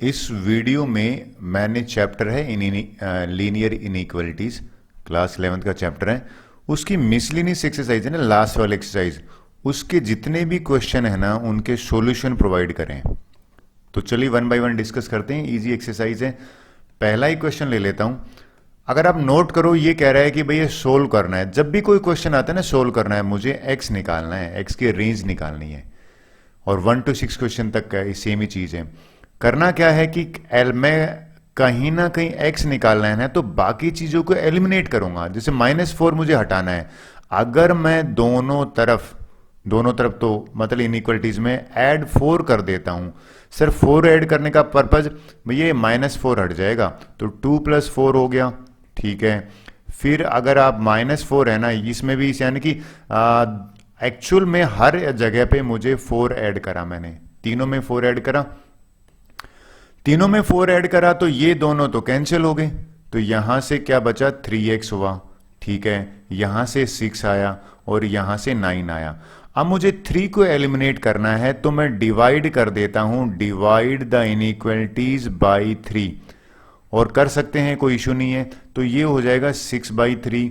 इस वीडियो में मैंने चैप्टर है लीनियर इनइक्वालिटीज, क्लास 11th का चैप्टर है। उसकी मिसलिनियस एक्सरसाइज है ना, लास्ट वाला एक्सरसाइज, उसके जितने भी क्वेश्चन है ना उनके सॉल्यूशन प्रोवाइड करें। तो चलिए वन बाय वन डिस्कस करते हैं। इजी एक्सरसाइज है। पहला ही क्वेश्चन ले लेता हूं। अगर आप नोट करो, ये कह रहा है कि भाई ये सोल्व करना है। जब भी कोई क्वेश्चन आता है ना, सोल्व करना है, मुझे एक्स निकालना है, एक्स की रेंज निकालनी है। और 1 to 6 क्वेश्चन तक का सेम ही चीज है। करना क्या है कि एल में कहीं ना कहीं एक्स निकालना है ना, तो बाकी चीजों को एलिमिनेट करूंगा। जैसे -4 मुझे हटाना है। अगर मैं दोनों तरफ तो मतलब इनइक्वलिटीज में ऐड 4 कर देता हूं। सिर्फ 4 ऐड करने का पर्पज, ये -4 हट जाएगा तो 2 + 4 हो गया। ठीक है। फिर अगर आप -4 है ना, इसमें भी यानी कि एक्चुअल में हर जगह पे मुझे 4 ऐड करा, मैंने तीनों में 4 ऐड करा। तीनों में 4 ऐड करा तो ये दोनों तो कैंसिल हो गए। तो यहां से क्या बचा, 3x हुआ। ठीक है। यहां से 6 आया और यहां से 9 आया। अब मुझे 3 को एलिमिनेट करना है, तो मैं डिवाइड कर देता हूं, डिवाइड द इनइक्वालिटीज बाई 3। और कर सकते हैं, कोई इशू नहीं है। तो ये हो जाएगा 6/3।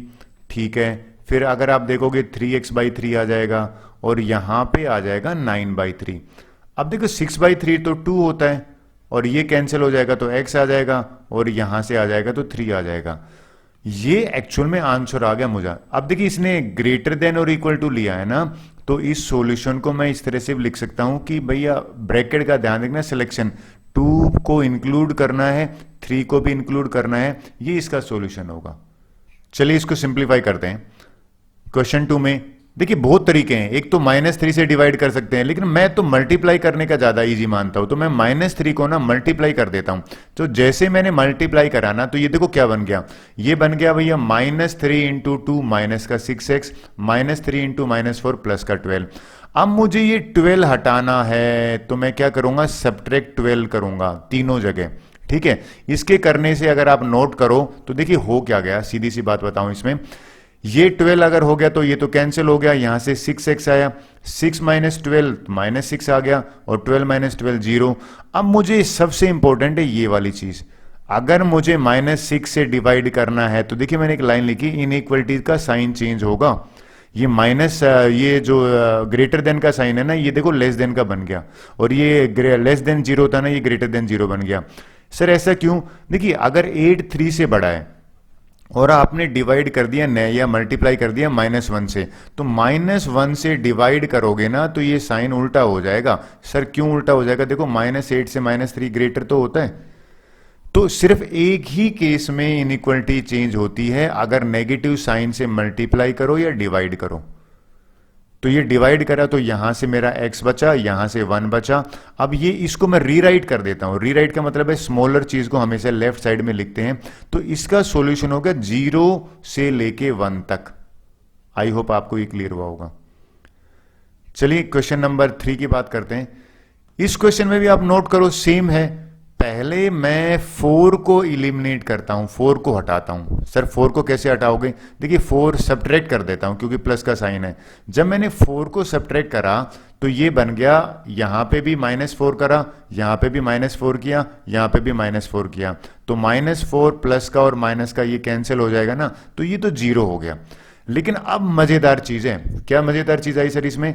ठीक है। फिर अगर आप देखोगे 3x/3 आ जाएगा और यहां पे आ जाएगा 9/3। अब देखो 6/3 तो 2 होता है और ये कैंसिल हो जाएगा तो x आ जाएगा और यहां से आ जाएगा तो 3 आ जाएगा। ये एक्चुअल में आंसर आ गया मुझे। अब देखिए इसने ग्रेटर देन और इक्वल टू लिया है ना, तो इस सॉल्यूशन को मैं इस तरह से लिख सकता हूं कि भैया ब्रैकेट का ध्यान रखना, सिलेक्शन 2 को इंक्लूड करना है, 3 को भी इंक्लूड करना है, ये इसका सॉल्यूशन होगा। चलिए इसको सिंप्लीफाई करते हैं। क्वेश्चन 2 में देखिए बहुत तरीके हैं। एक तो -3 से डिवाइड कर सकते हैं, लेकिन मैं तो मल्टीप्लाई करने का ज्यादा इजी मानता हूं, तो मैं -3 को ना मल्टीप्लाई कर देता हूं। तो जैसे मैंने मल्टीप्लाई करा ना, तो ये देखो क्या बन गया, ये बन गया भैया -3 × 2 -6x, -3 × -4 +का 12। अब मुझे ये 12 हटाना है, तो मैं क्या करूंगा, सब्ट्रैक्ट 12 करूंगा तीनों जगह। ठीक है। इसके करने से अगर आप नोट करो तो देखिए हो क्या गया, सीधी सी बात बताऊं इसमें, ये 12 अगर हो गया तो ये तो कैंसिल हो गया, यहां से 6x आया, 6 - 12 -6 आ गया और 12 - 12 0। अब मुझे सबसे इंपॉर्टेंट है ये वाली चीज, अगर मुझे -6 से डिवाइड करना है तो देखिए मैंने एक लाइन लिखी, इनइक्वालिटी का साइन चेंज होगा। ये माइनस, ये जो ग्रेटर देन का साइन है ना, ये देखो लेस देन का बन गया, और ये लेस देन 0 था ना, ये ग्रेटर देन 0 बन गया। सर ऐसा क्यों? देखिए अगर 8 3 से बड़ा है और आपने डिवाइड कर दिया या मल्टीप्लाई कर दिया -1 से, तो -1 से डिवाइड करोगे ना तो ये साइन उल्टा हो जाएगा। सर क्यों उल्टा हो जाएगा? देखो -8 से -3 ग्रेटर तो होता है। तो सिर्फ एक ही केस में इनइक्वालिटी चेंज होती है, अगर नेगेटिव साइन से मल्टीप्लाई करो या डिवाइड करो। तो ये डिवाइड करा तो यहां से मेरा x बचा, यहां से 1 बचा। अब ये इसको मैं रीराइट कर देता हूं। रीराइट का मतलब है स्मॉलर चीज को हमेशा लेफ्ट साइड में लिखते हैं। तो इसका सॉल्यूशन होगा 0 से लेके 1 तक। आई होप आपको ये क्लियर हुआ होगा। चलिए क्वेश्चन नंबर 3 की बात करते हैं। इस क्वेश्चन में भी आप नोट करो, सेम है। पहले मैं 4 को इलिमिनेट करता हूं, 4 को हटाता हूं। सर 4 को कैसे हटाओगे? देखिए 4 सब्ट्रैक्ट कर देता हूं क्योंकि प्लस का साइन है। जब मैंने 4 को सब्ट्रैक्ट करा तो ये बन गया, यहां पे भी -4 करा, यहां पे भी -4 किया, यहां पे भी -4 किया, तो -4 प्लस का और माइनस का ये कैंसिल हो जाएगा ना, तो ये तो 0 हो गया। लेकिन अब मजेदार चीज है। क्या मजेदार चीज आई सर इसमें?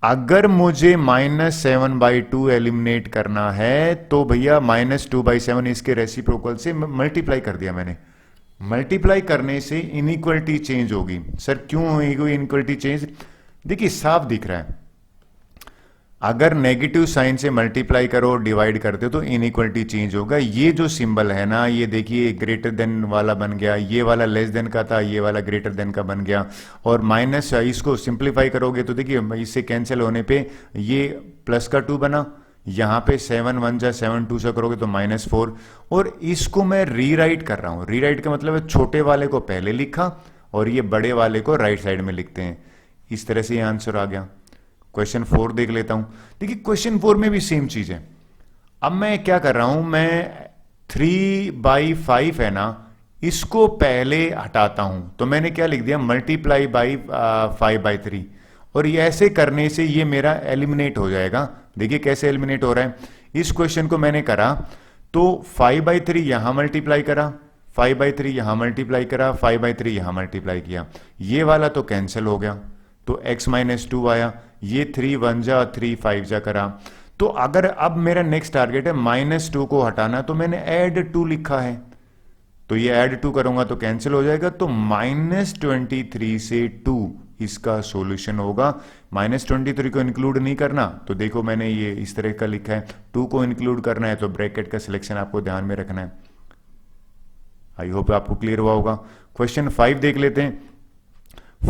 अगर मुझे -7/2 एलिमिनेट करना है तो भैया -2/7 इसके रेसिप्रोकल से मल्टीप्लाई कर दिया मैंने। मल्टीप्लाई करने से इनइक्वालिटी चेंज होगी। सर क्यों होगी इनइक्वालिटी चेंज? देखिए साफ दिख रहा है, अगर नेगेटिव साइन से मल्टीप्लाई करो डिवाइड करते हो तो इनइक्वालिटी चेंज होगा। ये जो सिंबल है ना, ये देखिए ग्रेटर देन वाला बन गया, ये वाला लेस देन का था, ये वाला ग्रेटर देन का बन गया। और माइनस इसको सिंप्लीफाई करोगे तो देखिए इससे कैंसिल होने पे ये +2 बना, यहां पे 7 1 जा 7 2 से करोगे तो -4। और इसको मैं रीराइट कर रहा हूं। रीराइट का मतलब है छोटे वाले को पहले लिखा और ये बड़े वाले को राइट साइड में लिखते हैं। इस तरह से ये आंसर आ गया। क्वेश्चन 4 देख लेता हूं। देखिए क्वेश्चन 4 में भी सेम चीज है। अब मैं क्या कर रहा हूं, मैं 3/5 है ना, इसको पहले हटाता हूं। तो मैंने क्या लिख दिया, मल्टीप्लाई बाई 5/3। और ये ऐसे करने से ये मेरा एलिमिनेट हो जाएगा। देखिए कैसे एलिमिनेट हो रहा है। इस क्वेश्चन को मैंने करा तो 5/3 यहां मल्टीप्लाई करा, 5/3 यहां मल्टीप्लाई करा, 5/3 यहां मल्टीप्लाई किया, ये वाला तो कैंसिल हो गया, तो x - 2 आया, ये 3 1 जा 3 5 जा करा। तो अगर अब मेरा नेक्स्ट टारगेट है -2 को हटाना, तो मैंने ऐड 2 लिखा है, तो ये ऐड 2 करूंगा तो कैंसिल हो जाएगा, तो -23 से 2 इसका सॉल्यूशन होगा। -23 को इंक्लूड नहीं करना, तो देखो मैंने ये इस तरह का लिखा है, 2 को इंक्लूड करना है तो ब्रैकेट का सिलेक्शन आपको ध्यान में रखना है। आई होप आपको क्लियर हुआ होगा। क्वेश्चन 5 देख लेते हैं।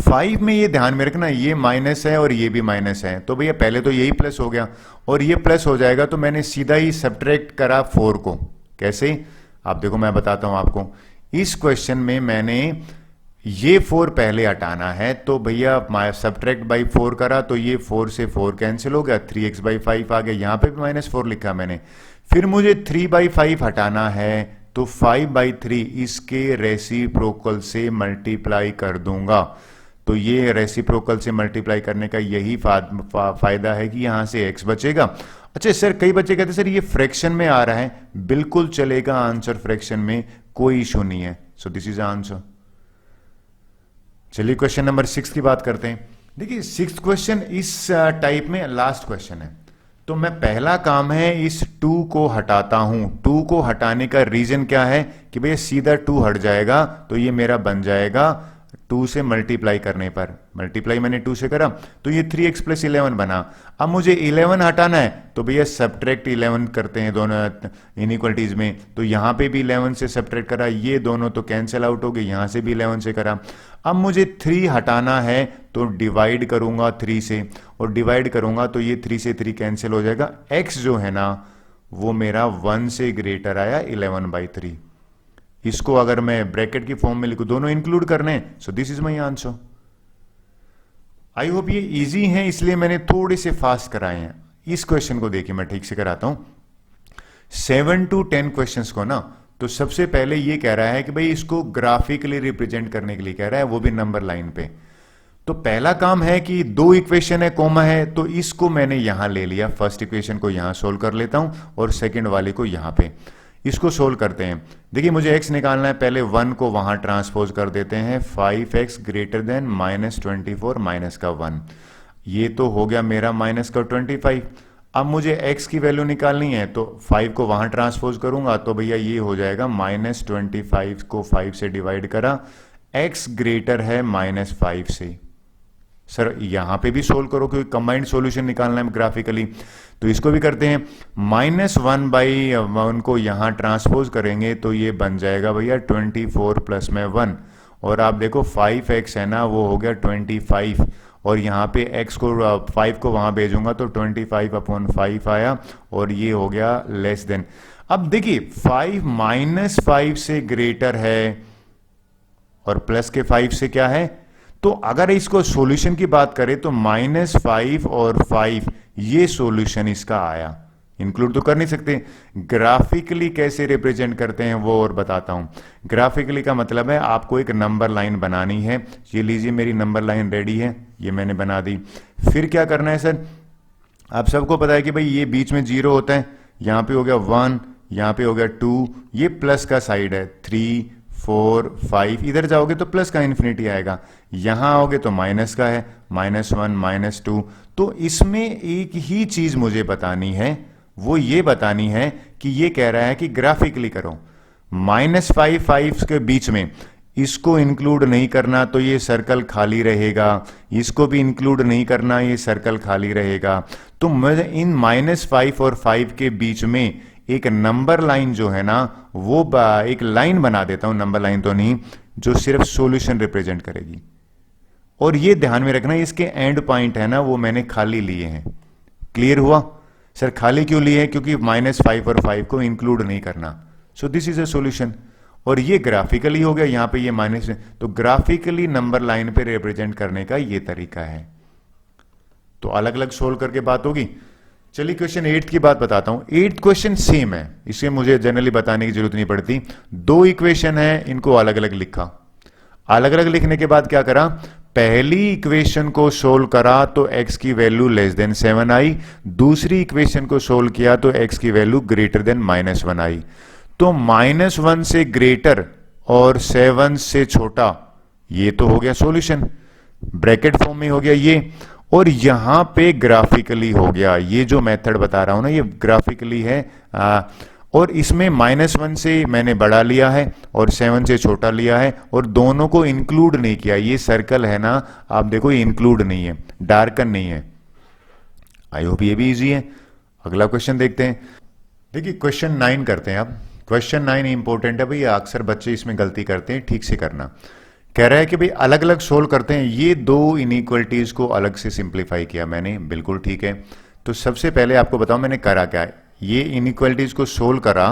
5 में ये ध्यान में रखना, ये माइनस है और ये भी माइनस है, तो भैया पहले तो यही प्लस हो गया और ये प्लस हो जाएगा, तो मैंने सीधा ही सब्ट्रैक्ट करा 4 को। कैसे? आप देखो मैं बताता हूं आपको। इस क्वेश्चन में मैंने ये 4 पहले हटाना है, तो भैया सब्ट्रैक्ट बाई 4 करा, तो ये 4 से 4 कैंसिल हो गया, 3x/5 आ गया, यहां पे भी -4 लिखा मैंने। फिर मुझे 3/5 हटाना है, तो 5/3 इसके रेसिप्रोकल से मल्टीप्लाई कर दूंगा। तो ये रेसिप्रोकल से मल्टीप्लाई करने का यही फायदा है कि यहां से x बचेगा। अच्छा सर, कई बच्चे कहते सर ये फ्रैक्शन में आ रहा है, बिल्कुल चलेगा आंसर फ्रैक्शन में, कोई इशू नहीं है। So this is answer. चलिए क्वेश्चन नंबर 6 की बात करते हैं। देखिए 6th क्वेश्चन इस टाइप में लास्ट क्वेश्चन है, तो मैं पहला काम है इस 2 को हटाता हूं। 2 को हटाने का रीजन क्या है कि भैया सीधा 2 हट जाएगा, तो ये मेरा बन जाएगा 2 से मल्टीप्लाई करने पर, मल्टीप्लाई मैंने 2 से करा, तो ये 3x + 11 बना। अब मुझे 11 हटाना है, तो भैया सब्ट्रैक्ट 11 करते हैं दोनों इनइक्वलिटीज में, तो यहां पे भी 11 से सब्ट्रैक्ट करा, ये दोनों तो कैंसिल आउट हो गए, यहां से भी 11 से करा। अब मुझे 3 हटाना है, तो डिवाइड करूंगा 3 से, और डिवाइड करूंगा तो ये 3 से 3 कैंसिल हो जाएगा। x जो है ना वो मेरा 1 से ग्रेटर आया 11/3। इसको अगर मैं ब्रैकेट की फॉर्म में लिखूं, दोनों इंक्लूड करने, so this is my answer. I hope ये इजी है, इसलिए मैंने थोड़े से फास्ट कराए हैं। इस क्वेश्चन को देखिए, मैं ठीक से कराता हूं। 7 to 10 क्वेश्चंस को ना, तो सबसे पहले ये कह रहा है कि भाई इसको ग्राफिकली रिप्रेजेंट करने के लिए कह रहा है, वो भी नंबर लाइन पे। तो पहला काम है कि 2 इक्वेशन है, कॉमा है, तो इसको मैंने यहां ले लिया, फर्स्ट इक्वेशन को यहां सोल्व कर लेता हूं और सेकंड वाले को यहां पे। इसको सोल्व करते हैं। देखिए मुझे x निकालना है, पहले 1 को वहां ट्रांसपोज कर देते हैं, 5x ग्रेटर देन -24 माइनस का 1, ये तो हो गया मेरा माइनस का 25। अब मुझे x की वैल्यू निकालनी है, तो 5 को वहां ट्रांसपोज करूंगा, तो भैया ये हो जाएगा -25 को 5 से डिवाइड करा, x ग्रेटर है -5 से। सर यहां पे भी सोल्व करो, क्योंकि कंबाइंड सॉल्यूशन निकालना है ग्राफिकली, तो इसको भी करते हैं। -1/1 को यहां ट्रांसपोज करेंगे, तो ये बन जाएगा भैया 24 प्लस में 1, और आप देखो 5x है ना, वो हो गया 25, और यहाँ पे x को 5 को वहां भेजूंगा तो 25/5 आया, और ये हो गया लेस देन। अब देखिए 5 -5 से ग्रेटर है और प्लस के 5 से क्या है, तो अगर इसको सॉल्यूशन की बात करें तो -5 और 5 ये सॉल्यूशन इसका आया, इंक्लूड तो कर नहीं सकते। ग्राफिकली कैसे रिप्रेजेंट करते हैं वो और बताता हूं। ग्राफिकली का मतलब है आपको एक नंबर लाइन बनानी है। ये लीजिए मेरी नंबर लाइन रेडी है, ये मैंने बना दी। फिर क्या करना है सर, आप सबको पता है कि भाई ये बीच में 0 होता है, यहां पे हो गया 1, यहां पे हो गया 2, ये प्लस का साइड है, 3 4 5, इधर जाओगे तो प्लस का इन्फिनिटी आएगा, यहां आओगे तो माइनस का है, -1 -2। तो इसमें एक ही चीज मुझे बतानी है, वो ये बतानी है कि ये कह रहा है कि ग्राफिकली करो, -5 5 के बीच में इसको इंक्लूड नहीं करना तो ये सर्कल खाली रहेगा, इसको भी इंक्लूड नहीं करना, ये सर्कल खाली रहेगा। तो मैं इन -5 और 5 के बीच में एक नंबर लाइन जो है ना, वो एक लाइन बना देता हूं, नंबर लाइन तो नहीं, जो सिर्फ सॉल्यूशन रिप्रेजेंट करेगी। और ये ध्यान में रखना, इसके एंड पॉइंट है ना वो मैंने खाली लिए हैं। क्लियर हुआ? सर खाली क्यों लिए हैं? क्योंकि -5 और 5 को इंक्लूड नहीं करना। So this is a solution. और ये ग्राफिकली हो गया, यहां पे ये माइनस, तो ग्राफिकली नंबर लाइन पे रिप्रेजेंट करने का ये तरीका है। तो अलग अलग सोल्व करके बात होगी। चलिए क्वेश्चन 8 की बात बताता हूं। 8th क्वेश्चन सेम है, इसे मुझे जनरली बताने की जरूरत नहीं पड़ती। 2 इक्वेशन है, इनको अलग अलग लिखा। अलग अलग लिखने के बाद क्या करा, पहली इक्वेशन को सोल्व करा तो x की वैल्यू लेस देन 7 आई, दूसरी इक्वेशन को सोल्व किया तो x की वैल्यू ग्रेटर देन -1 आई। तो -1 से ग्रेटर और 7 से छोटा, ये तो हो गया सॉल्यूशन, ब्रैकेट फॉर्म में हो गया ये। और यहां पे ग्राफिकली हो गया, ये जो मेथड बता रहा हूं ना ये ग्राफिकली है। और इसमें -1 से मैंने बड़ा लिया है और 7 से छोटा लिया है और दोनों को इंक्लूड नहीं किया। ये सर्कल है ना, आप देखो ये इंक्लूड नहीं है, डार्कन नहीं है। आई होप ये भी इजी है। अगला क्वेश्चन देखते हैं। देखिए क्वेश्चन 9 करते हैं अब। क्वेश्चन 9 इंपॉर्टेंट है भाई, अक्सर बच्चे इसमें गलती करते हैं, ठीक से करना। कह रहा है कि भाई अलग अलग सोल्व करते हैं, ये दो इनइक्वलिटीज को अलग से सिंप्लीफाई किया मैंने, बिल्कुल ठीक है। तो सबसे पहले आपको बताओ मैंने करा क्या है। ये इनइक्वलिटीज को सोल्व करा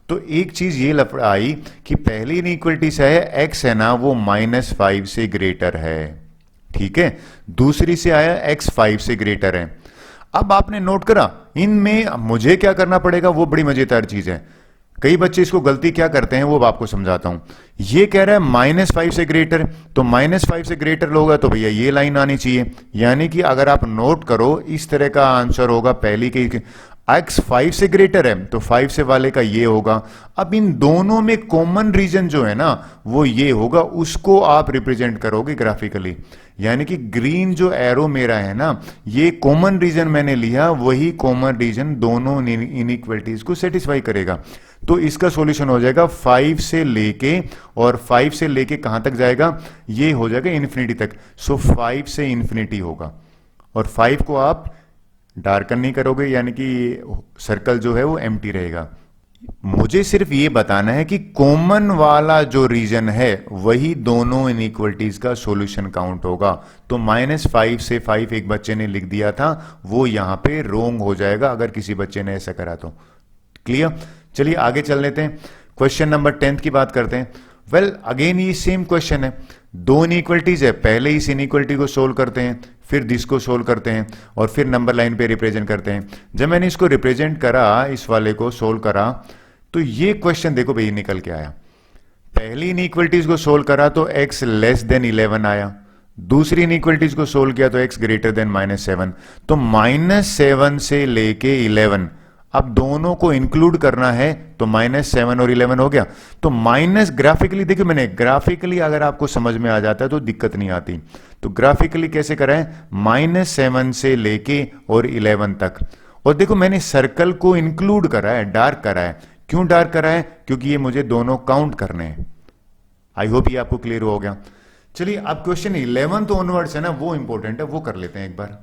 तो एक चीज ये लफड़ा आई कि पहली इनइक्वलिटी से है x है ना वो -5 से ग्रेटर है, ठीक है। दूसरी से आया x 5 से ग्रेटर है। अब आपने नोट करा इनमें मुझे क्या करना पड़ेगा, वो बड़ी मजेदार चीज है। कई बच्चे इसको गलती क्या करते हैं वो आपको समझाता हूं। ये कह रहा है -5 से ग्रेटर, तो -5 से ग्रेटर होगा तो भैया ये लाइन आनी चाहिए। यानी कि अगर आप नोट करो इस तरह का आंसर होगा। पहली के x 5 से ग्रेटर है तो 5 से वाले का ये होगा। अब इन दोनों में कॉमन रीजन जो है ना वो ये होगा, उसको आप रिप्रेजेंट करोगे ग्राफिकली। यानी कि ग्रीन जो एरो मेरा है ना, ये कॉमन रीजन मैंने लिया, वही कॉमन रीजन दोनों इनइक्वलिटीज को सेटिस्फाई करेगा। तो इसका सॉल्यूशन हो जाएगा 5 से लेके, और 5 से लेके कहां तक जाएगा, ये हो जाएगा इन्फिनिटी तक। सो 5 से इन्फिनिटी होगा, और 5 को आप डार्कन नहीं करोगे, यानी कि सर्कल जो है वो एम्प्टी रहेगा। मुझे सिर्फ ये बताना है कि कॉमन वाला जो रीजन है वही दोनों इनइक्वलिटीज का सॉल्यूशन काउंट होगा। तो -5 से 5 एक बच्चे ने लिख दिया था, वो यहां पे रोंग हो जाएगा अगर किसी बच्चे ने ऐसा करा तो। क्लियर? चलिए आगे चल लेते हैं। क्वेश्चन नंबर 10 की बात करते हैं। वेल अगेन ये सेम क्वेश्चन है, दो इनइक्वलिटीज है। पहले इस इनइक्वलिटी को सोल्व करते हैं, फिर दिस को सोल्व करते हैं, और फिर नंबर लाइन पे रिप्रेजेंट करते हैं। जब मैंने इसको रिप्रेजेंट करा, इस वाले को सोल्व करा, तो ये क्वेश्चन देखो भाई निकल के आया। पहली इनइक्वलिटीज को सोल्व करा तो x लेस देन 11 आया, दूसरी इनइक्वलिटीज को सोल्व किया तो x ग्रेटर देन -7। तो -7 से लेके 11, अब दोनों को इंक्लूड करना है तो -7 और 11 हो गया। तो माइनस ग्राफिकली देखिए, मैंने ग्राफिकली अगर आपको समझ में आ जाता है तो दिक्कत नहीं आती। तो ग्राफिकली कैसे करा है, -7 से लेके और 11 तक। और देखो मैंने सर्कल को इंक्लूड करा है, डार्क करा है। क्यों डार्क करा है, क्योंकि ये मुझे दोनों काउंट करने हैं। आई होप ये आपको क्लियर हो गया। चलिए अब क्वेश्चन 11 ऑनवर्ड्स है ना, वो इंपॉर्टेंट है, वो कर लेते हैं एक बार।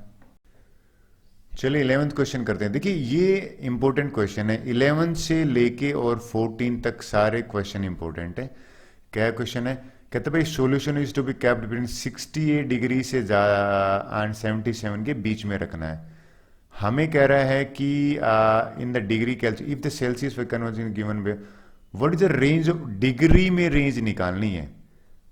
चलिए 11th क्वेश्चन करते हैं। देखिए ये इंपॉर्टेंट क्वेश्चन है, 11 से लेके और 14 तक सारे क्वेश्चन इंपॉर्टेंट है। क्या क्वेश्चन है, कहते भाई solution is to be kept between 68 degree से एंड 77 के बीच में रखना है। हमें कह रहा है कि in the degree calculate if the Celsius conversion given way what is the range of degree में रेंज निकालनी है।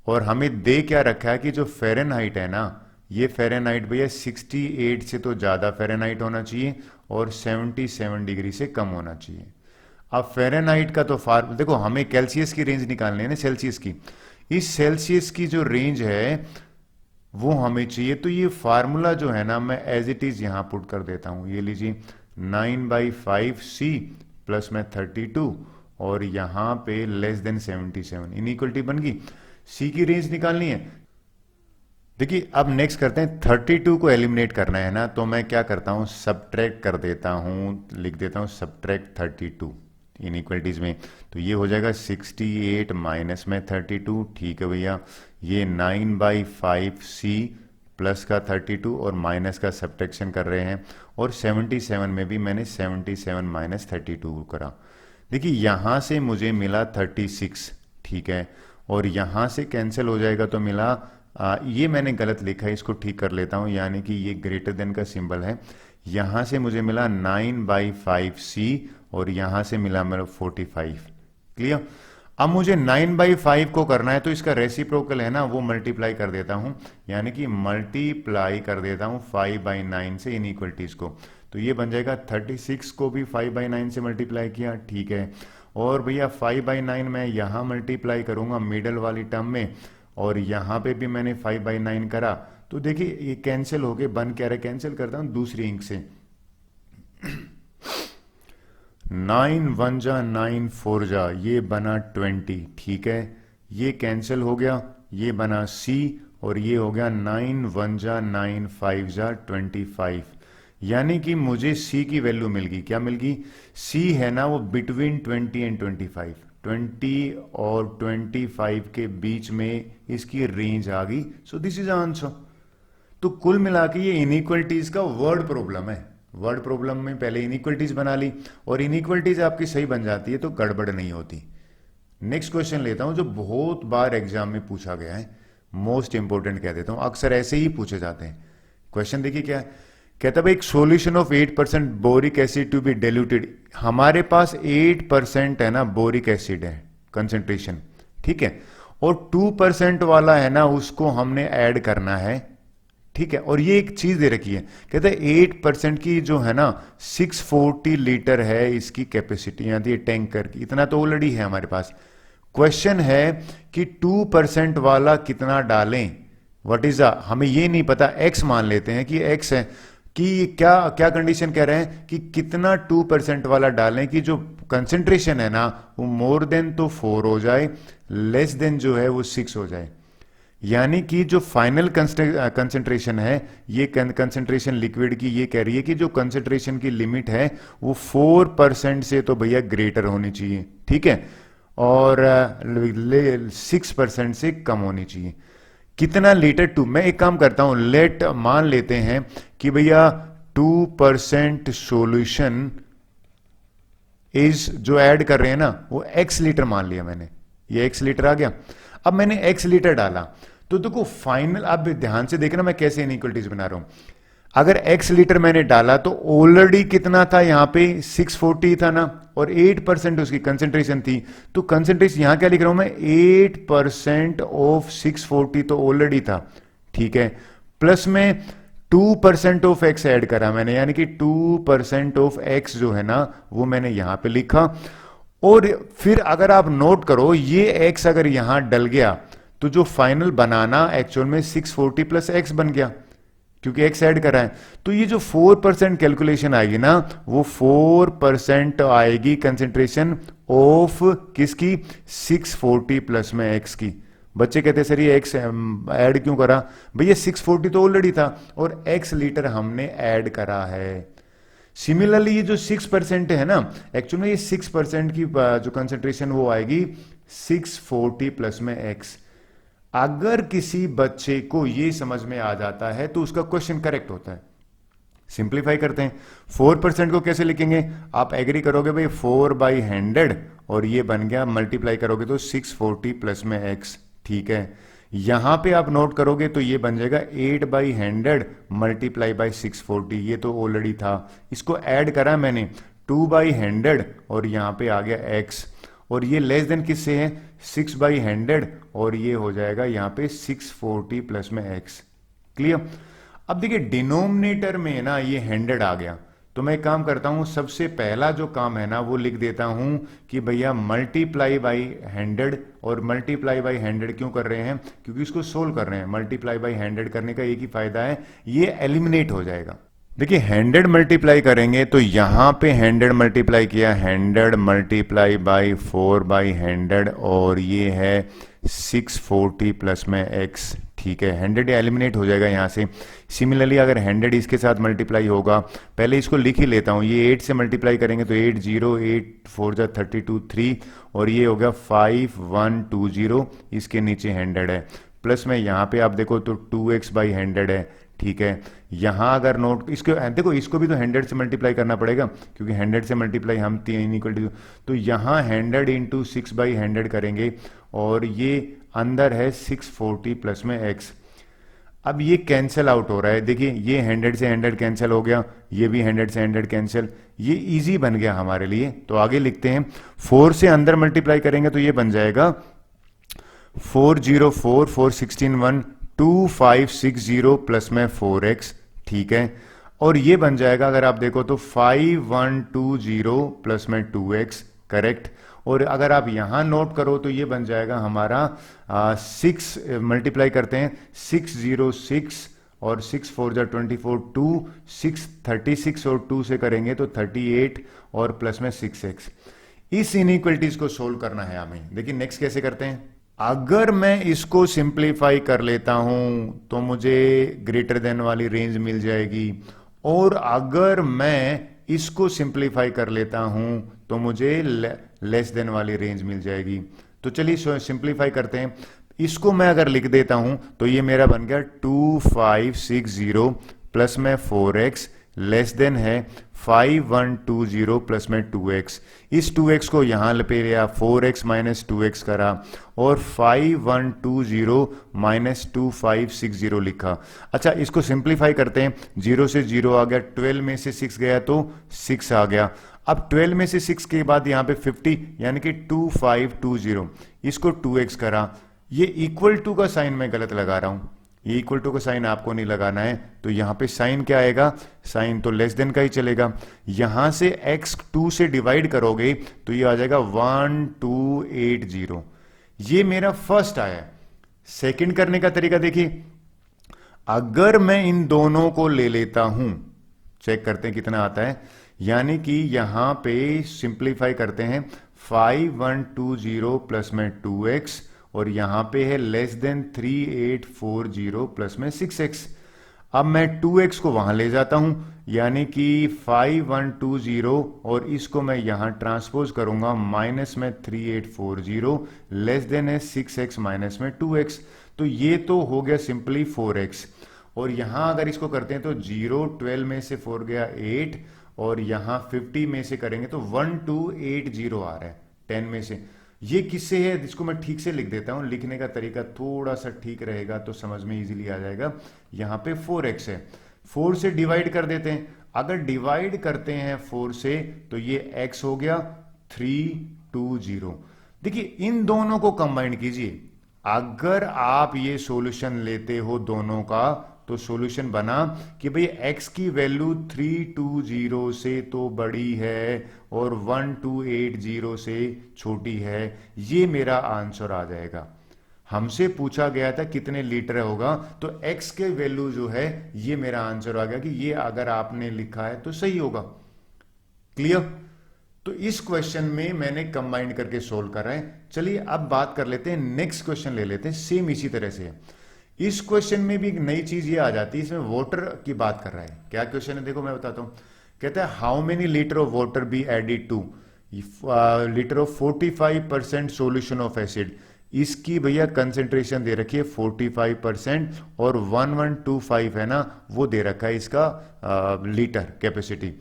और हमें दे क्या रखा है कि जो फ़ारेनहाइट है ना, ये फ़ारेनहाइट भैया 68 से तो ज़्यादा फ़ारेनहाइट होना चाहिए और 77 डिग्री से कम होना चाहिए। अब फ़ारेनहाइट का तो देखो हमें सेल्सियस की रेंज निकालनी है ना, सेल्सियस की। इस सेल्सियस की जो रेंज है वो हमें चाहिए। तो ये फार्मूला जो है ना, मैं एज इट इज़ यहाँ पुट कर देता हूँ। ये लीजिए 9/5c प्लस में 32 और यहाँ पे लेस देन 77, इनइक्वलिटी बन गई। c की रेंज निकालनी है। देखिए अब नेक्स्ट करते हैं, 32 को एलिमिनेट करना है ना, तो मैं क्या करता हूं, सब्ट्रैक्ट कर देता हूं, लिख देता हूं सब्ट्रैक्ट 32 इनइक्वलिटीज में। तो ये हो जाएगा 68 माइनस में 32, ठीक है भैया। ये 9/5c प्लस का 32 और माइनस का सब्ट्रैक्शन कर रहे हैं। और 77 में भी मैंने 77 माइनस 32 करा। देखिए यहां से मुझे मिला 36, ठीक है, और यहां से कैंसिल हो जाएगा तो मिला ये मैंने गलत लिखा है, इसको ठीक कर लेता हूं, यानी कि ये ग्रेटर देन का सिंबल है। यहां से मुझे मिला 9/5c और यहां से मिला मेरा 45। क्लियर? अब मुझे 9/5 को करना है तो इसका रेसिप्रोकल है ना, वो मल्टीप्लाई कर देता हूं, यानी कि मल्टीप्लाई कर देता हूं 5/9 से इनइक्वलिटीज को। तो ये बन जाएगा 36 को भी 5/9 से मल्टीप्लाई किया, ठीक है। और भैया 5/9 मैं यहां मल्टीप्लाई करूंगा मिडल वाली टर्म में, और यहां पे भी मैंने 5/9 करा, तो देखिए ये कैंसिल हो गए, बन क्या रहा, कैंसिल करता हूं दूसरी इंक से। 9 1 जा 9 4 जा, ये बना 20, ठीक है, ये कैंसिल हो गया, ये बना C, और ये हो गया 9 1 जा 9 5 जा 25। यानी कि मुझे C की वैल्यू मिल गई, क्या मिल गई, C है ना वो बिटवीन 20 एंड 25, 20 और 25 के बीच में इसकी रेंज आ गई। So this is answer. तो कुल मिला के ये इनइक्वलिटीज का वर्ड प्रॉब्लम है। वर्ड प्रॉब्लम में पहले इनइक्वलिटीज बना ली, और इनइक्वलिटीज आपकी सही बन जाती है तो गड़बड़ नहीं होती। नेक्स्ट क्वेश्चन लेता हूं जो बहुत बार एग्जाम में पूछा गया है, मोस्ट इंपोर्टेंट कह देता हूं, अक्सर ऐसे ही पूछे जाते हैं। क्वेश्चन देखिए क्या है, कहता है एक solution of 8% boric acid to be diluted. हमारे पास 8% है ना बोरिक एसिड है कंसेंट्रेशन, ठीक है, और 2% वाला है ना उसको हमने ऐड करना है, ठीक है, और ये एक चीज दे रखी है, कहते हैं 8% की जो है ना 640 लीटर है इसकी कैपेसिटी, यानी ये टैंकर की, इतना तो ऑलरेडी है हमारे पास। क्वेश्चन है कि 2% वाला कितना डालें, व्हाट इज हमें ये नहीं पता, x मान लेते हैं कि x है, कि क्या क्या कंडीशन कह रहे हैं कि कितना 2% वाला डालें कि जो कंसेंट्रेशन है ना वो मोर देन तो 4 हो जाए, लेस देन जो है वो 6 हो जाए। यानी कि जो फाइनल कंसेंट्रेशन है, ये कंसेंट्रेशन लिक्विड की ये कह रही है कि जो कंसेंट्रेशन की लिमिट है वो 4% से तो भैया ग्रेटर होनी चाहिए, ठीक है, और 6% से कम होनी चाहिए। कितना लीटर, 2, मैं एक काम करता हूं, लेट मान लेते हैं कि भैया 2% सॉल्यूशन इज जो ऐड कर रहे हैं ना वो x लीटर मान लिया मैंने, ये x लीटर आ गया। अब मैंने x लीटर डाला तो देखो फाइनल, अब ध्यान से देखना मैं कैसे इनइक्वलिटीज बना रहा हूं। अगर x लीटर मैंने डाला तो ऑलरेडी कितना था यहां पे 640 था ना, और 8% उसकी कंसेंट्रेशन थी, तो कंसेंट्रेशन यहां क्या लिख रहा हूं मैं, 8% ऑफ 640 तो ऑलरेडी था, ठीक है, प्लस में 2% ऑफ x ऐड करा मैंने, यानी कि 2% ऑफ x जो है ना वो मैंने यहां पे लिखा। और फिर अगर आप नोट करो ये x अगर यहां डल गया तो जो फाइनल बनाना एक्चुअल में 640 प्लस x बन गया, क्योंकि x ऐड करा है। तो ये जो 4% कैलकुलेशन आएगी ना वो 4% आएगी कंसेंट्रेशन ऑफ किसकी, 640 प्लस में x की। बच्चे कहते सर ये x ऐड क्यों करा, भैया 640 तो ऑलरेडी था और x लीटर हमने ऐड करा है। सिमिलरली ये जो 6% है ना, एक्चुअल में ये 6% की जो कंसेंट्रेशन वो आएगी 640 प्लस में x। अगर किसी बच्चे को ये समझ में आ जाता है तो उसका क्वेश्चन करेक्ट होता है। सिंप्लीफाई करते हैं, 4% को कैसे लिखेंगे, आप एग्री करोगे भाई 4/100 और ये बन गया, मल्टीप्लाई करोगे तो 640 प्लस में x, ठीक है। यहां पे आप नोट करोगे तो ये बन जाएगा 8/100 मल्टीप्लाई बाई 640, ये तो ऑलरेडी था, इसको ऐड करा मैंने 2/100 और यहां पे आ गया x, और ये लेस देन किससे है, 6/100, और ये हो जाएगा यहां पे 640 प्लस में x। क्लियर। अब देखिए डिनोमिनेटर में ना ये 100 आ गया, तो मैं काम करता हूं, सबसे पहला जो काम है ना वो लिख देता हूं कि भैया मल्टीप्लाई बाई 100, और मल्टीप्लाई बाई 100 क्यों कर रहे हैं, क्योंकि इसको सोल्व कर रहे हैं। मल्टीप्लाई बाई 100 करने का एक ही फायदा है, ये एलिमिनेट हो जाएगा। देखिए 100 मल्टीप्लाई करेंगे तो यहां पे 100 मल्टीप्लाई किया, 100 मल्टीप्लाई बाई 4/100, और ये है 640 प्लस में x, ठीक है। 100 एलिमिनेट हो जाएगा यहां से। सिमिलरली अगर 100 इसके साथ मल्टीप्लाई होगा, पहले इसको लिख ही लेता हूं, ये 8 से मल्टीप्लाई करेंगे तो 8 0 8 4 जा 32 3, और ये हो गया 5120, इसके नीचे 100 है, प्लस में यहां पे आप देखो तो 2x/100 है, ठीक है। यहां अगर नोट इसको देखो, इसको भी तो 100 से मल्टीप्लाई करना पड़ेगा, क्योंकि 100 से मल्टीप्लाई हम 3 इक्वल टू, तो यहां 100 इंटू 6/100 करेंगे, और ये अंदर है 640 प्लस में x। अब ये कैंसिल आउट हो रहा है, देखिए ये 100 से 100 कैंसिल हो गया, ये भी 100 से 100 कैंसिल, ये इजी बन गया हमारे लिए। तो आगे लिखते हैं, 4 से अंदर मल्टीप्लाई करेंगे तो ये बन जाएगा 404 416 1 2560 प्लस में 4x, ठीक है। और ये बन जाएगा अगर आप देखो तो 5120 प्लस में 2x, करेक्ट। और अगर आप यहां नोट करो तो ये बन जाएगा हमारा 6 मल्टीप्लाई करते हैं 606 और 6 4 जा 24 2 6 36 और 2 से करेंगे तो 38 और प्लस में 6x। इस इनइक्वलिटीज को सोल्व करना है हमें। देखिए नेक्स्ट कैसे करते हैं। अगर मैं इसको सिंप्लीफाई कर लेता हूं तो मुझे ग्रेटर देन वाली रेंज मिल जाएगी, और अगर मैं इसको सिंप्लीफाई कर लेता हूं तो मुझे लेस देन वाली रेंज मिल जाएगी। तो चलिए सिंप्लीफाई करते हैं। इसको मैं अगर लिख देता हूं तो ये मेरा बन गया 2560 प्लस में 4x लेस देन है 5120 प्लस में 2x। इस 2x को यहां पे लिया, 4x माइनस 2x करा और 5120 माइनस 2560 लिखा। अच्छा इसको सिंप्लीफाई करते हैं। 0 से 0 आ गया, 12 में से 6 गया तो 6 आ गया। अब 12 में से 6 के बाद यहां पे 50 यानी कि 2520, इसको 2x करा। ये इक्वल टू का साइन मैं गलत लगा रहा हूं, ये इक्वल टू का साइन आपको नहीं लगाना है। तो यहां पे साइन क्या आएगा, साइन तो लेस देन का ही चलेगा। यहां से x 2 से डिवाइड करोगे तो ये आ जाएगा 1280। ये मेरा फर्स्ट आया। सेकंड करने का तरीका देखिए, अगर मैं इन दोनों को ले लेता हूं, चेक करते हैं कितना आता है, यानी कि यहां पे सिंप्लीफाई करते हैं 5120 प्लस में 2x और यहां पे है लेस देन 3840 प्लस में 6x। अब मैं 2x को वहां ले जाता हूं, यानी कि 5120 और इसको मैं यहां ट्रांसपोज करूंगा माइनस में 3840 लेस देन है 6x माइनस में 2x। तो ये तो हो गया सिंपली 4x। और यहां अगर इसको करते हैं तो 0 12 में से 4 गया 8 और यहां 50 में से करेंगे तो 1280 आ रहा है 10 में से। ये किससे है, जिसको मैं ठीक से लिख देता हूं, लिखने का तरीका थोड़ा सा ठीक रहेगा तो समझ में इजीली आ जाएगा। यहां पे 4x है, 4 से डिवाइड कर देते हैं। अगर डिवाइड करते हैं 4 से तो ये x हो गया 320। देखिए इन दोनों को कंबाइन कीजिए। अगर आप ये सॉल्यूशन लेते हो दोनों का तो सॉल्यूशन बना कि भाई x की वैल्यू 320 से तो बड़ी है और 1280 से छोटी है। ये मेरा आंसर आ जाएगा। हमसे पूछा गया था कितने लीटर होगा, तो x के वैल्यू जो है ये मेरा आंसर आ गया कि ये अगर आपने लिखा है तो सही होगा। क्लियर। तो इस क्वेश्चन में मैंने कंबाइन करके सोल्व करा है। चलिए अब बात कर लेते हैं, नेक्स्ट क्वेश्चन ले लेते हैं, सेम इसी तरह से है। इस क्वेश्चन में भी एक नई चीज ये आ जाती है, इसमें वाटर की बात कर रहा है। क्या क्वेश्चन है देखो मैं बताता हूं। कहता है how many litre of water be added to litre of 45% solution of acid. इसकी भैया कंसेंट्रेशन दे रखी है 45% और 1125 है ना, वो दे रखा है इसका लीटर कैपेसिटी।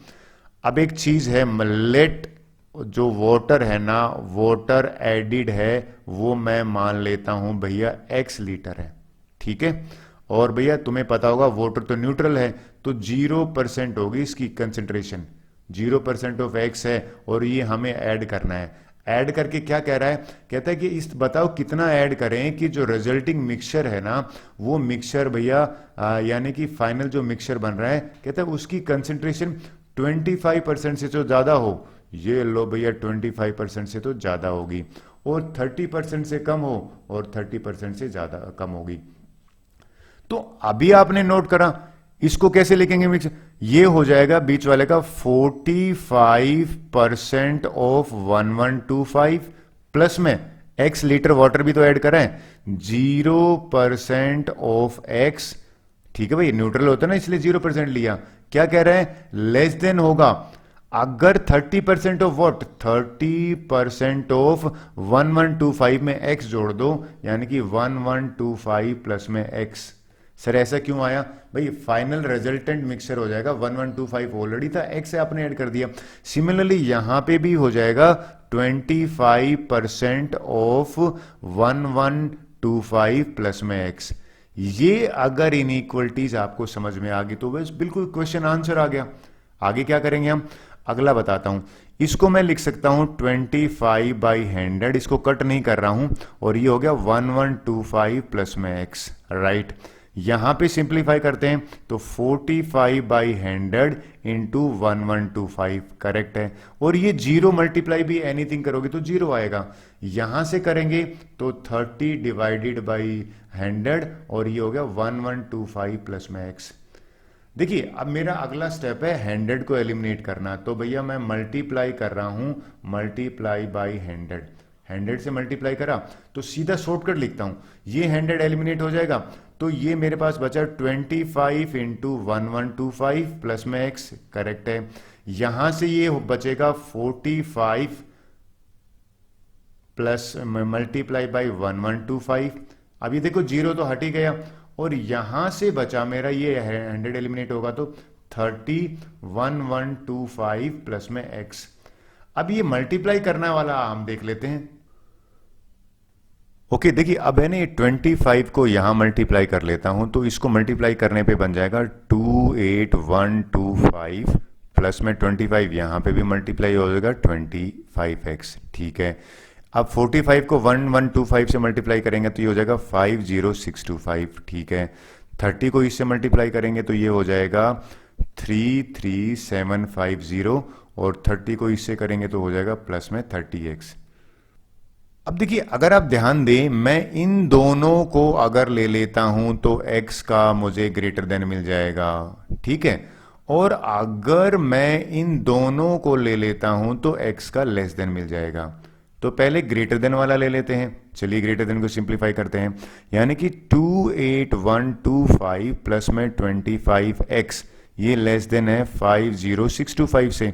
अब एक चीज है, लेट जो वाटर है ना, वाटर एडिड है, वो मैं मान लेता हूं भैया x लीटर है, ठीक है। और भैया तुम्हें पता होगा वाटर तो न्यूट्रल है, तो 0% होगी इसकी कंसेंट्रेशन, 0% ऑफ x है और ये हमें ऐड करना है। ऐड करके क्या कह रहा है, कहता है कि इस बताओ कितना ऐड करें कि जो रिजल्टिंग मिक्सचर है ना, वो मिक्सचर भैया यानी कि फाइनल जो मिक्सचर बन रहा है, कहता है उसकी कंसेंट्रेशन 25% से तो ज्यादा हो। ये लो भैया 25% से तो ज्यादा होगी, और 30% से कम हो और 30% से ज्यादा कम होगी। तो अभी आपने नोट करा, इसको कैसे लिखेंगे मिक्स, ये हो जाएगा बीच वाले का 45% ऑफ 1125 प्लस में x लीटर वाटर भी तो ऐड करें 0% ऑफ x, ठीक है भाई, न्यूट्रल होता है ना इसलिए 0% लिया। क्या कह रहे हैं, लेस देन होगा अगर 30% ऑफ व्हाट, 30% ऑफ 1125 में x जोड़ दो, यानी कि 1125 प्लस में x। सर ऐसा क्यों आया भाई, फाइनल रिजल्टेंट मिक्सचर हो जाएगा 1125 ऑलरेडी था, x से आपने ऐड कर दिया। सिमिलरली यहां पे भी हो जाएगा 25% ऑफ 1125 प्लस में x। ये अगर इनइक्वलिटीज आपको समझ में आ गई तो बस बिल्कुल क्वेश्चन आंसर आ गया। आगे क्या करेंगे हम, अगला बताता हूं। इसको मैं लिख सकता हूं 25/100, इसको कट नहीं कर रहा हूं, और ये हो गया 1125 प्लस में x, राइट। यहां पे सिंप्लीफाई करते हैं तो 45/100 इंटू 1125 करेक्ट है। और ये जीरो मल्टीप्लाई भी एनीथिंग करोगे तो जीरो आएगा। यहां से करेंगे तो 30 डिवाइडेड बाई 100 और ये हो गया 1125 प्लस में एक्स। देखिए अब मेरा अगला स्टेप है 100 को एलिमिनेट करना। तो भैया मैं मल्टीप्लाई कर रहा हूं, मल्टीप्लाई बाई 100, 100 से मल्टीप्लाई करा तो सीधा शॉर्टकट लिखता हूं, ये 100 एलिमिनेट हो जाएगा तो ये मेरे पास बचा 25 इंटू 1125 प्लस में एक्स करेक्ट है। यहां से ये बचेगा 45 प्लस मल्टीप्लाई बाई 1125। अब ये देखो जीरो तो हट ही गया और यहां से बचा मेरा ये 100 एलिमिनेट होगा तो 30 1125 प्लस में एक्स। अब ये मल्टीप्लाई करने वाला हम देख लेते हैं। ओके देखिए अब है ना ये 25 को यहां मल्टीप्लाई कर लेता हूं तो इसको मल्टीप्लाई करने पे बन जाएगा 28125 प्लस में 25 यहां पे भी मल्टीप्लाई हो जाएगा 25x ठीक है। अब 45 को 1125 से मल्टीप्लाई करेंगे तो ये हो जाएगा 50625 ठीक है। 30 को इससे मल्टीप्लाई करेंगे तो ये हो जाएगा 33750 और 30 को इससे करेंगे तो हो जाएगा प्लस में 30x। अब देखिए अगर आप ध्यान दें मैं इन दोनों को अगर ले लेता हूं तो x का मुझे ग्रेटर देन मिल जाएगा ठीक है। और अगर मैं इन दोनों को ले लेता हूं तो x का लेस देन मिल जाएगा। तो पहले ग्रेटर देन वाला ले लेते हैं, चलिए ग्रेटर देन को सिंप्लीफाई करते हैं, यानी कि 28125 प्लस में 25x ये लेस देन है 50625 से।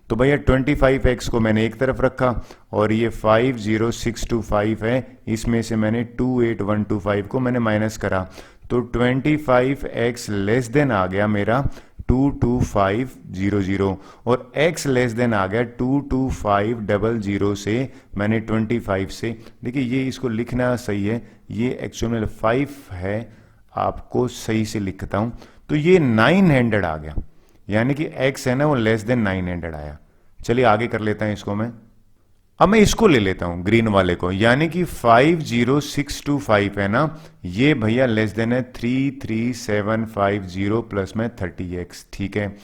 तो भैया 25x को मैंने एक तरफ रखा और ये 50625 है, इसमें से मैंने 28125 को मैंने माइनस करा तो 25x लेस देन आ गया मेरा 22500 और x लेस देन आ गया 22500 से मैंने 25 से। देखिए ये इसको लिखना सही है, ये एक्चुअल में 5 है, आपको सही से लिखता हूं तो ये 900 आ गया, यानी कि x है ना वो लेस देन 900 आया। चलिए आगे कर लेता हूं इसको मैं। अब मैं इसको ले लेता हूं ग्रीन वाले को, यानी कि 50625 है ना ये भैया लेस देन है 33750 प्लस में 30x ठीक है।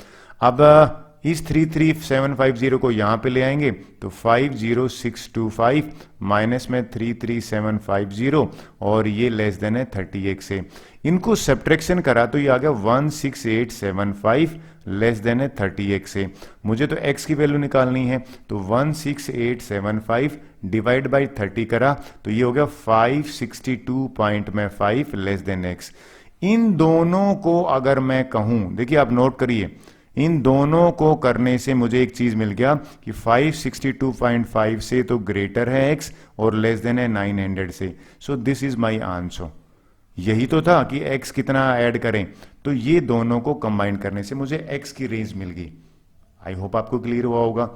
अब इस 33750 को यहां पे ले आएंगे तो 50625 माइनस में 33750 और ये लेस देन है 30x से। इनको सब्ट्रैक्शन करा तो ये आ गया 16875 लेस देन है 30x से। मुझे तो x की वैल्यू निकालनी है तो 16875 डिवाइड बाई 30 करा तो ये हो गया 562.5 लेस देन x। इन दोनों को अगर मैं कहूं, देखिए आप नोट करिए, इन दोनों को करने से मुझे एक चीज मिल गया कि 562.5 से तो ग्रेटर है x और लेस देन है 900 से। So this is my answer. यही तो था कि x कितना ऐड करें, तो ये दोनों को कंबाइन करने से मुझे x की रेंज मिल गई। आई होप आपको क्लियर हुआ होगा।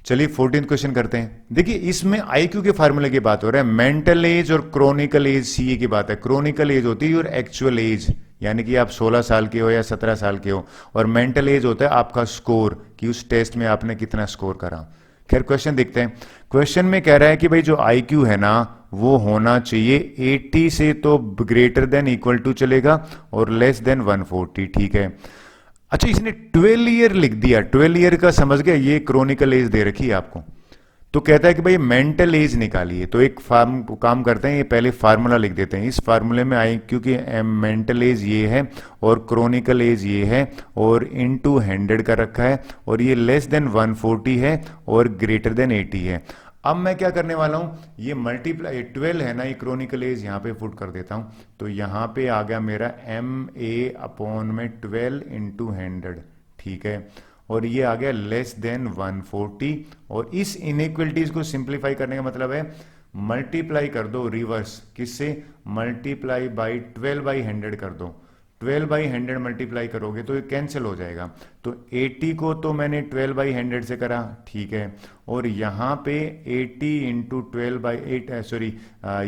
चलिए 14th क्वेश्चन करते हैं। देखिए इसमें IQ के फार्मूले की बात हो रहा है, मेंटल एज और क्रोनिकल एज CA की बात है। क्रोनिकल एज होती है और एक्चुअल एज, यानी कि आप 16 साल के हो या 17 साल के हो, और मेंटल एज होता है आपका स्कोर कि उस टेस्ट में आपने कितना स्कोर करा। खैर क्वेश्चन देखते हैं। क्वेश्चन में कह रहा है कि भाई जो IQ है ना वो होना चाहिए 80 से तो ग्रेटर देन इक्वल टू चलेगा और लेस देन 140 ठीक है। अच्छा इसने 12 ईयर लिख दिया, 12 ईयर का समझ गया, ये क्रोनिकल एज दे रखी है आपको। तो कहता है कि भाई मेंटल एज निकालिए, तो एक काम करते हैं, ये पहले फार्मूला लिख देते हैं। इस फार्मूले में IQ की मेंटल एज ये है और क्रोनिकल एज ये है और इनटू 100 का रखा है और ये लेस देन 140 है और ग्रेटर देन 80 है। अब मैं क्या करने वाला हूं, ये मल्टीप्लाई 12 है ना, ये क्रोनिकल एज यहां पे पुट कर देता हूं तो यहां पे आ गया मेरा MA अपॉन में 12 इंटू 100 ठीक है। और ये आ गया लेस देन 140 और इस इनइक्वलिटीज को सिंप्लीफाई करने का मतलब है मल्टीप्लाई कर दो रिवर्स, किससे, मल्टीप्लाई बाई 12/100 कर दो। 12/100 मल्टीप्लाई करोगे तो ये कैंसिल हो जाएगा। तो 80 को तो मैंने 12/100 से करा ठीक है, और यहाँ पे 80 इंटू 12/8 सॉरी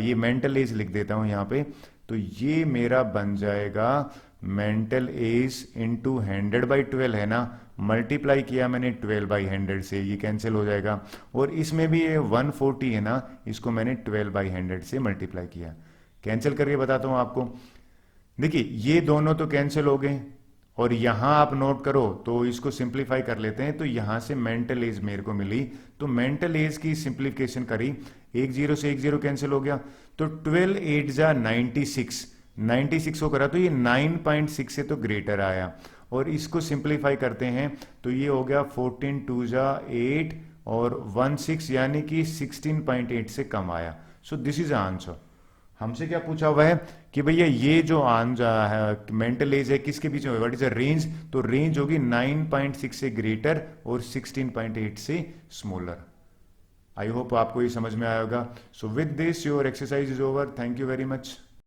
ये मेंटल एज लिख देता हूँ यहाँ पे, तो ये मेरा बन जाएगा मेंटल एज इंटू 100/12 है ना, मल्टीप्लाई किया मैंने 12/100 से, ये कैंसिल हो जाएगा। और इसमें भी ये 140 है ना, इसको मैंने 12/100 से मल्टीप्लाई किया। कैंसिल करके बताता हूँ आपको, देखिए ये दोनों तो कैंसिल हो गए, और यहां आप नोट करो तो इसको सिंप्लीफाई कर लेते हैं, तो यहां से मेंटल एज मेरे को मिली, तो मेंटल एज की सिंप्लीफिकेशन करी, एक जीरो से एक जीरो कैंसिल हो गया, तो 12 8 जा 96, 96 को करा तो ये 9.6 से तो ग्रेटर आया, और इसको सिंप्लीफाई करते हैं तो ये हो गया 14 2 जा 8 और 16 यानी कि 16.8 से कम आया। So this is answer. हमसे क्या पूछा हुआ है कि भैया ये जो है मेंटल एज है किसके बीच में, व्हाट इज अ रेंज, तो रेंज होगी 9.6 से ग्रेटर और 16.8 से स्मॉलर। आई होप आपको ये समझ में आया होगा। So with this your exercise is over, thank you very much.